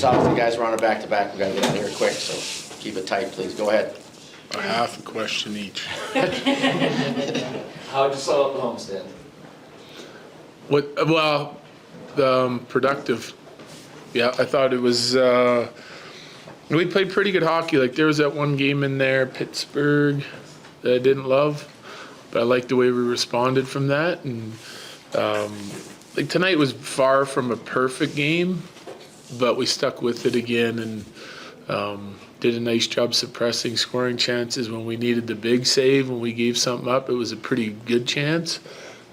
just obviously guys we're on a back-to-back. We gotta get out of here quick, so keep it tight, please. Go ahead. A half a question each. How would you sell up the homestand? Productive. Yeah, I thought it was, we played pretty good hockey. Like, there was that one game in there, Pittsburgh, that I didn't love, but I liked the way we responded from that. And, like, tonight was far from a perfect game, but we stuck with it again and did a nice job suppressing scoring chances when we needed the big save. When we gave something up, it was a pretty good chance.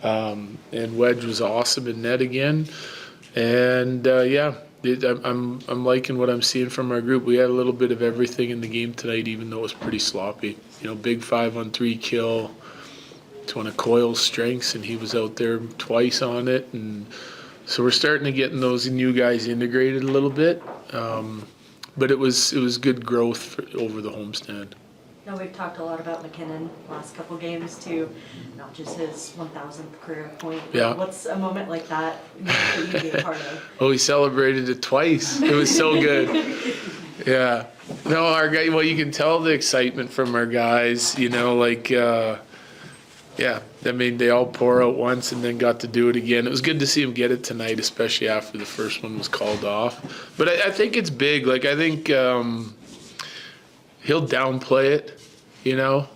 And Wedge was awesome in net again. And, I'm liking what I'm seeing from our group. We had a little bit of everything in the game tonight, even though it was pretty sloppy. You know, big 5-on-3 kill. It's one of Coyle's strengths, and he was out there twice on it. And so we're starting to get those new guys integrated a little bit. But it was good growth over the homestand. Now, we've talked a lot about MacKinnon last couple games too, not just his 1,000th career point. Yeah. What's a moment like that that you'd be a part of? Oh, he celebrated it twice. It was so good. Yeah. No, our guy, well, you can tell the excitement from our guys, you know, like, yeah, I mean, they all pour out once and then got to do it again. It was good to see him get it tonight, especially after the first one was called off. But I think it's big. Like, I think he'll downplay it, you know,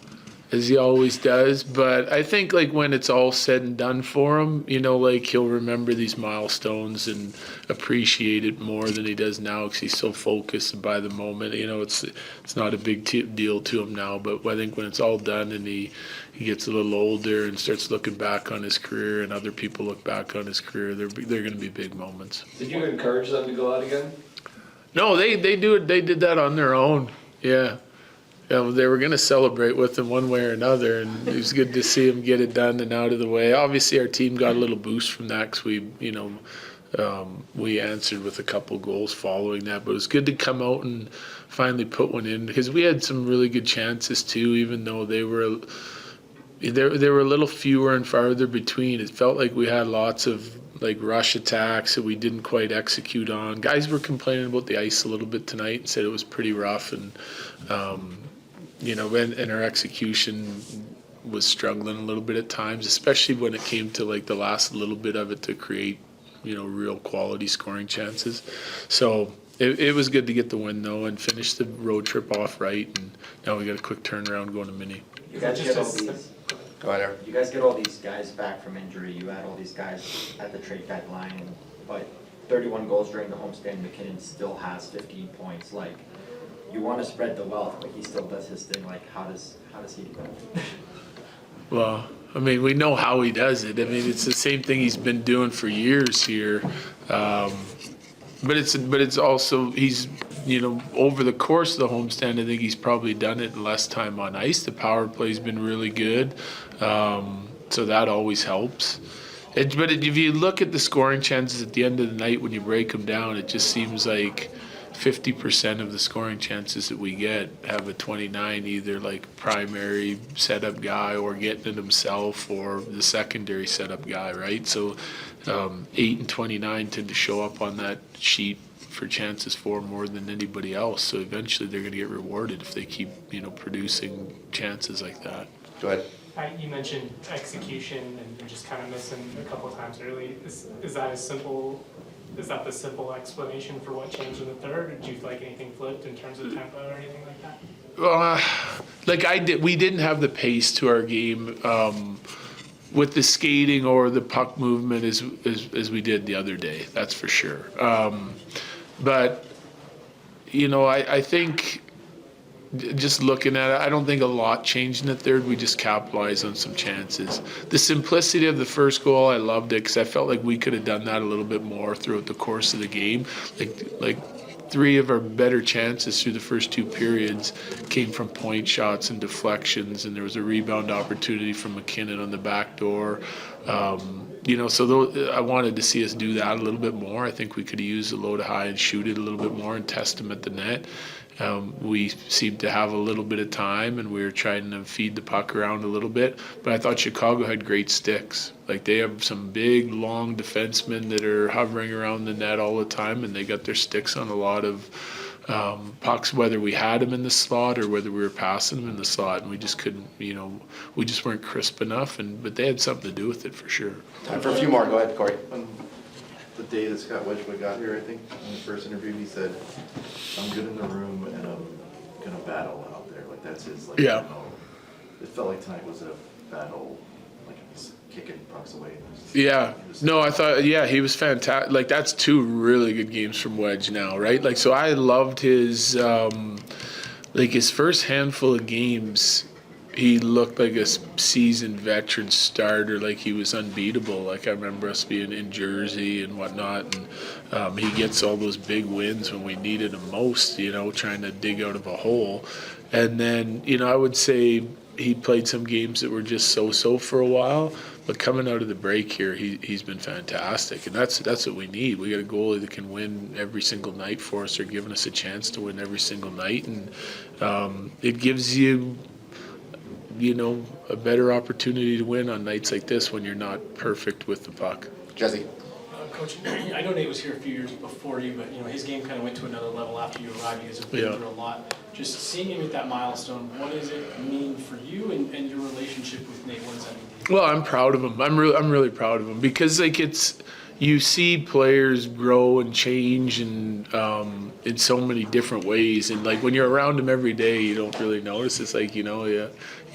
as he always does. But I think, like, when it's all said and done for him, you know, like, he'll remember these milestones and appreciate it more than he does now because he's so focused by the moment. You know, it's not a big deal to him now. But I think when it's all done and he gets a little older and starts looking back on his career and other people look back on his career, they're going to be big moments. Did you encourage them to go out again? No, they do it. They did that on their own. Yeah. Yeah, they were going to celebrate with him one way or another, and it was good to see him get it done and out of the way. Obviously, our team got a little boost from that because we answered with a couple goals following that. But it was good to come out and finally put one in because we had some really good chances too, even though they were a little fewer and farther between. It felt like we had lots of like rush attacks that we didn't quite execute on. Guys were complaining about the ice a little bit tonight and said it was pretty rough, and and our execution was struggling a little bit at times, especially when it came to like the last little bit of it to create, you know, real quality scoring chances. So it was good to get the win though and finish the road trip off right, and now we got a quick turnaround going to Mini. You guys get all these. Go ahead, Eric. You guys get all these guys back from injury. You had all these guys at the trade deadline, but 31 goals during the homestand. MacKinnon still has 15 points. Like, you want to spread the wealth, but he still does his thing. Like, how does he do that? Well, I mean, we know how he does it. I mean, it's the same thing he's been doing for years here. But it's also, he's, you know, over the course of the homestand, I think he's probably done it in less time on ice. The power play's been really good, so that always helps. But if you look at the scoring chances at the end of the night when you break them down, it just seems like 50% of the scoring chances that we get have a 29, either like primary setup guy or getting it himself or the secondary setup guy, right? So 8 and 29 tend to show up on that sheet for chances for more than anybody else. So eventually they're going to get rewarded if they keep, you know, producing chances like that. Go ahead. You mentioned execution and just kind of missing a couple of times early. Is that as simple? Is that the simple explanation for what changed in the third, or did you feel like anything flipped in terms of tempo or anything like that? We didn't have the pace to our game with the skating or the puck movement as we did the other day. That's for sure. But you know, I think just looking at it, I don't think a lot changed in the third. We just capitalized on some chances. The simplicity of the first goal, I loved it because I felt like we could have done that a little bit more throughout the course of the game. Like 3 of our better chances through the first 2 periods came from point shots and deflections, and there was a rebound opportunity from MacKinnon on the back door. So I wanted to see us do that a little bit more. I think we could have used the low to high and shoot it a little bit more and test them at the net. We seemed to have a little bit of time, and we were trying to feed the puck around a little bit. But I thought Chicago had great sticks. Like, they have some big, long defensemen that are hovering around the net all the time, and they got their sticks on a lot of pucks, whether we had them in the slot or whether we were passing them in the slot, and we just couldn't, we just weren't crisp enough. But they had something to do with it for sure. Time for a few more. Go ahead, Corey. The day that Scott Wedgewood got here, I think, in the first interview, he said, "I'm good in the room and I'm gonna battle out there." Like, that's his, like, Yeah. It felt like tonight was a battle, like he's kicking pucks away. Yeah, no, I thought, he was fantastic. Like, that's 2 really good games from Wedge now, right? Like, so I loved his, his first handful of games, he looked like a seasoned veteran starter, like he was unbeatable. Like, I remember us being in Jersey and whatnot, and he gets all those big wins when we needed him most, trying to dig out of a hole. And then, I would say he played some games that were just so-so for a while, but coming out of the break here, he's been fantastic, and that's what we need. We got a goalie that can win every single night for us, or giving us a chance to win every single night, and it gives you, a better opportunity to win on nights like this when you're not perfect with the puck. Jesse. Coach, I know Nate was here a few years before you, but his game kind of went to another level after you arrived. You guys have been through a lot. Just seeing him at that milestone, what does it mean for you and your relationship with Nate? What does that mean to you? Well, I'm proud of him. I'm really proud of him, because you see players grow and change and in so many different ways, and like when you're around them every day, you don't really notice. It's like you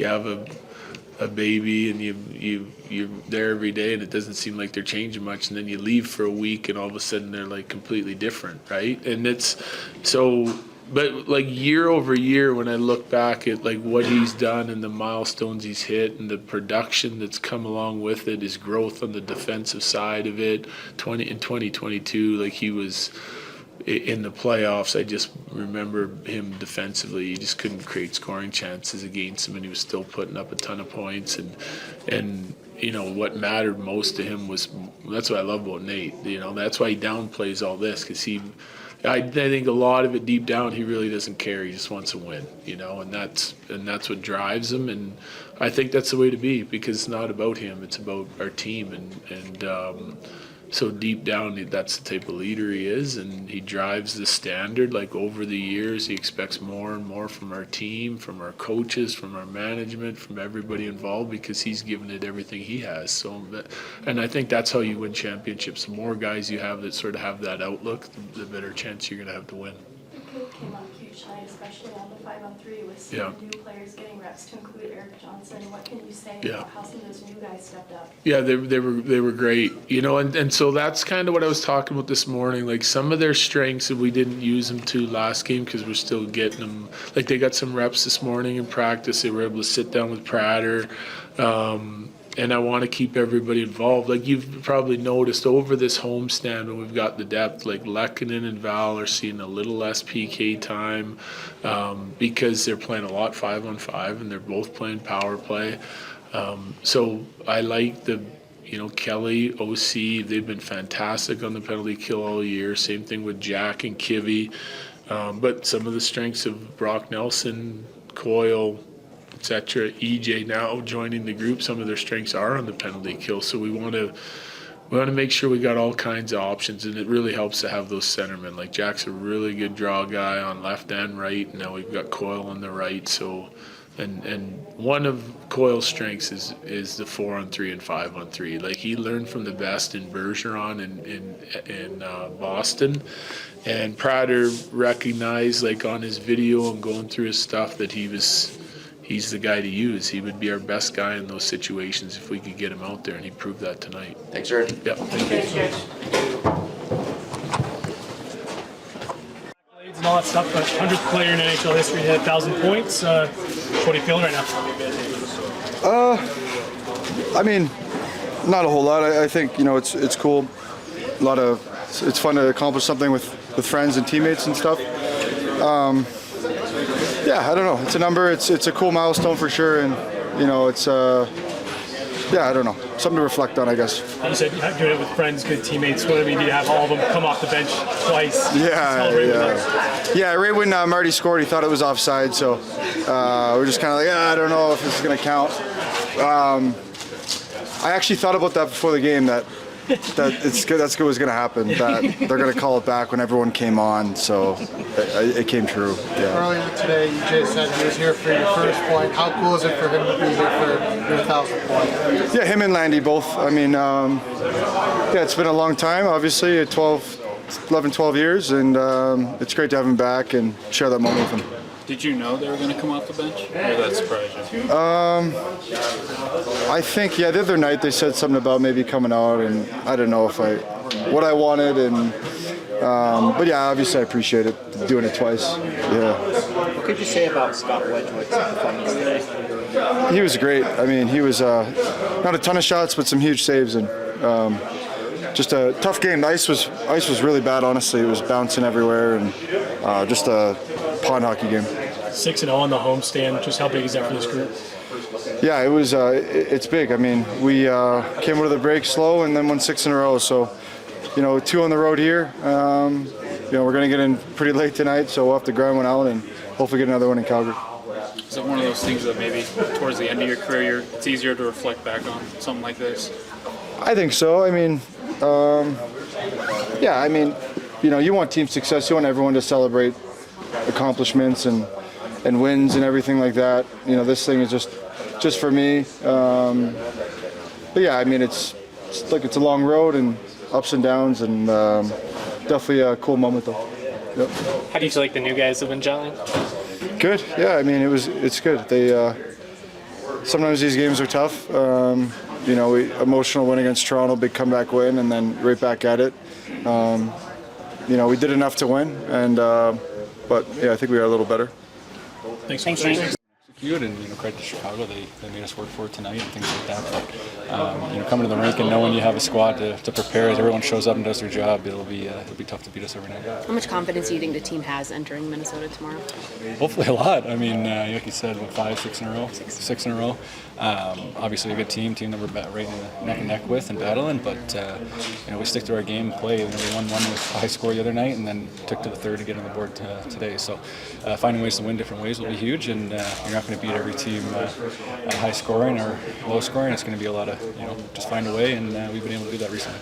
have a baby and you're there every day, and it doesn't seem like they're changing much, and then you leave for a week and all of a sudden they're like completely different, right? And it's so. But like year over year, when I look back at like what he's done and the milestones he's hit and the production that's come along with it, his growth on the defensive side of it, in 2022, like he was in the playoffs. I just remember him defensively. He just couldn't create scoring chances against him, and he was still putting up a ton of points. And what mattered most to him was, that's what I love about Nate. That's why he downplays all this, because I think a lot of it deep down, he really doesn't care. He just wants to win, and that's what drives him. And I think that's the way to be, because it's not about him; it's about our team. And so deep down, that's the type of leader he is, and he drives the standard. Like, over the years, he expects more and more from our team, from our coaches, from our management, from everybody involved, because he's given it everything he has. So, and I think that's how you win championships. The more guys you have that sort of have that outlook, the better chance you're going to have to win. The code came on huge tonight, especially on the 5-on-3 with some new players getting reps, to include Erik Johnson. What can you say about how some of those new guys stepped up? Yeah, they were great, and so that's kind of what I was talking about this morning. Like, some of their strengths that we didn't use them to last game, because we're still getting them. Like, they got some reps this morning in practice. They were able to sit down with Prater. And I want to keep everybody involved. Like, you've probably noticed over this homestand, when we've got the depth, like MacKinnon and Val are seeing a little less PK time because they're playing a lot 5-on-5, and they're both playing power play. So I like Kelly, OC, they've been fantastic on the penalty kill all year. Same thing with Jack and Kivy. But some of the strengths of Brock Nelson, Coyle, etc. EJ now joining the group, some of their strengths are on the penalty kill. So we want to make sure we got all kinds of options, and it really helps to have those centermen. Like, Jack's a really good draw guy on left and right, and now we've got Coyle on the right. So, and one of Coyle's strengths is the 4-on-3 and 5-on-3. Like, he learned from the best in Bergeron in Boston. And Prater recognized, like, on his video and going through his stuff, that he's the guy to use. He would be our best guy in those situations if we could get him out there, and he proved that tonight. Thanks, sir. Yeah, thank you. And all that stuff, but 100th player in NHL history to hit 1,000 points. What are you feeling right now? I mean, not a whole lot. I think it's cool. It's fun to accomplish something with friends and teammates and stuff. Yeah, I don't know. It's a number. It's a cool milestone for sure, and it's yeah, I don't know, something to reflect on, I guess. You said you're doing it with friends, good teammates. What do you mean? You have all of them come off the bench twice? Yeah. Right when Marty scored, he thought it was offside, so we're just kind of like, I don't know if this is going to count. I actually thought about that before the game, that it's good. That's what was going to happen. That they're going to call it back when everyone came on. So it came true. Yeah. Earlier today, EJ said he was here for your first point. How cool is it for him to be here for your 1,000th point? Yeah, him and Landy both. I mean, yeah, it's been a long time. Obviously, 11, 12 years, and it's great to have him back and share that moment with him. Did you know they were going to come off the bench, or that surprised you? I think, yeah, the other night they said something about maybe coming out, and I don't know if what I wanted, and but yeah, obviously I appreciate it, doing it twice. Yeah. What could you say about Scott Wedgewood's performance today? He was great. I mean, he was not a ton of shots, but some huge saves, and just a tough game. The ice was really bad, honestly. It was bouncing everywhere, and just a pond hockey game. 6-0 on the homestand. Just how big is that for this group? Yeah, it was. It's big. I mean, we came out of the break slow and then won 6 in a row. So, 2 on the road here. We're going to get in pretty late tonight, so we'll have to grind one out and hopefully get another one in Calgary. Is it one of those things that maybe towards the end of your career, it's easier to reflect back on something like this? I think so. I mean, yeah. I mean, you want team success. You want everyone to celebrate accomplishments and wins and everything like that. This thing is just for me. But yeah, I mean, it's a long road and ups and downs, and definitely a cool moment though. Yep. How do you feel like the new guys have been gelling? Good. Yeah, I mean, it's good. They sometimes these games are tough. Emotional win against Toronto, big comeback win, and then right back at it. We did enough to win, and but yeah, I think we are a little better. Thanks. Execute and credit to Chicago, they made us work for it tonight and things like that. But coming to the rink and knowing you have a squad to prepare as everyone shows up and does their job, it'll be tough to beat us every night. How much confidence do you think the team has entering Minnesota tomorrow? Hopefully a lot. I mean, like you said, 6 in a row. 6 in a row. Obviously a good team that we're right in the neck and neck with and battling, but we stick to our game and play. We won one with a high score the other night and then took to the third to get on the board today. So finding ways to win different ways will be huge, and you're not going to beat every team at high scoring or low scoring. It's going to be a lot of just find a way, and we've been able to do that recently.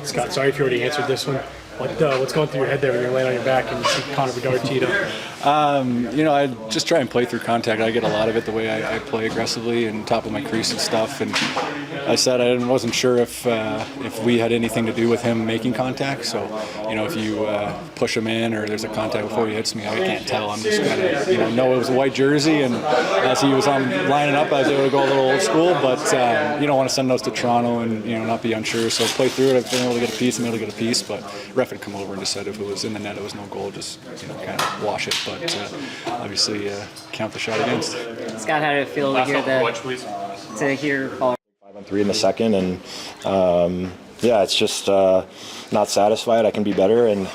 Scott, sorry if you already answered this one. What's going through your head there when you're laying on your back and you see Connor Bedard teed up? I just try and play through contact. I get a lot of it the way I play aggressively and top of my crease and stuff. And I said I wasn't sure if we had anything to do with him making contact. So, if you push him in or there's a contact before he hits me, I can't tell. I'm just kind of, know it was a white jersey, and as he was lining up, I was able to go a little old school. But you don't want to send those to Toronto and not be unsure. So play through it. I've been able to get a piece. I'm able to get a piece, but ref had come over and just said if it was in the net, it was no goal. Just kind of wash it. But obviously, count the shot against. Scott, how did it feel to hear Paul? 5-on-3 in the second, and yeah, it's just not satisfied. I can be better, and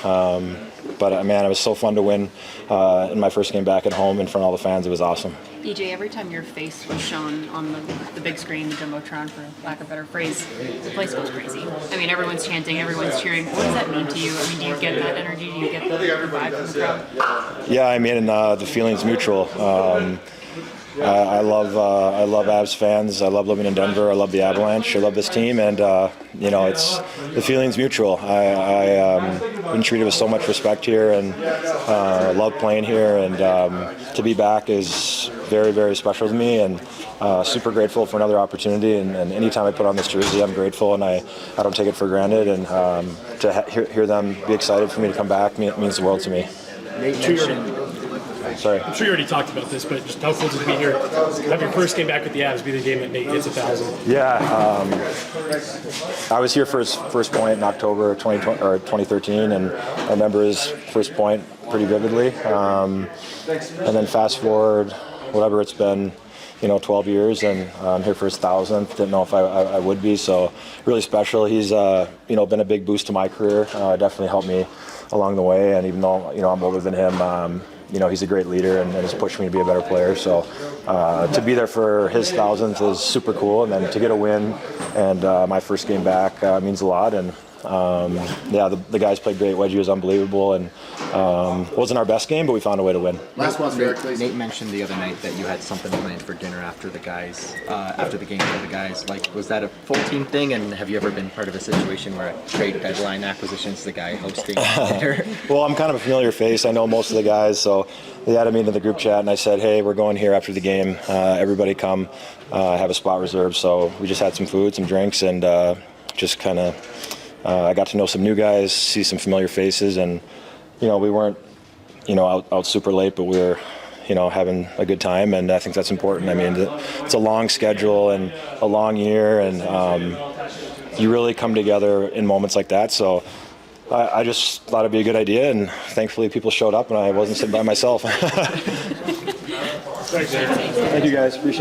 but man, it was so fun to win in my first game back at home in front of all the fans. It was awesome. EJ, every time your face was shown on the big screen, the Jumbotron, for lack of a better phrase, the place goes crazy. I mean, everyone's chanting, everyone's cheering. What does that mean to you? I mean, do you get that energy? Do you get the vibe from the crowd? Yeah, I mean, the feeling's mutual. I love Avs fans. I love living in Denver. I love the Avalanche. I love this team, and it's the feeling's mutual. I've been treated with so much respect here, and I love playing here. And to be back is very, very special to me, and super grateful for another opportunity. And anytime I put on this jersey, I'm grateful, and I don't take it for granted. And to hear them be excited for me to come back means the world to me. Sorry. I'm sure you already talked about this, but just how cool to be here, have your first game back with the Avs be the game that Nate gets 1,000. Yeah, I was here for his first point in October 2013, and I remember his first point pretty vividly. And then fast forward, whatever it's been, 12 years, and I'm here for his 1,000th. Didn't know if I would be, so really special. He's been a big boost to my career. Definitely helped me along the way, and even though I'm older than him, he's a great leader and has pushed me to be a better player. So to be there for his 1,000th is super cool, and then to get a win and my first game back means a lot. And the guys played great. Wedgie was unbelievable, and wasn't our best game, but we found a way to win. Last one, Nate mentioned the other night that you had something planned for dinner after the guys, after the game for the guys. Like, was that a full team thing? And have you ever been part of a situation where a trade deadline acquisition's the guy hosting dinner? Well, I'm kind of a familiar face. I know most of the guys, so they added me into the group chat, and I said, hey, we're going here after the game. Everybody come. I have a spot reserved, so we just had some food, some drinks, and just kind of I got to know some new guys, see some familiar faces, and we weren't out super late, but we were having a good time, and I think that's important. I mean, it's a long schedule and a long year, and you really come together in moments like that. So I just thought it'd be a good idea, and thankfully people showed up, and I wasn't sitting by myself. Thanks, Erik. Thank you guys, appreciate it.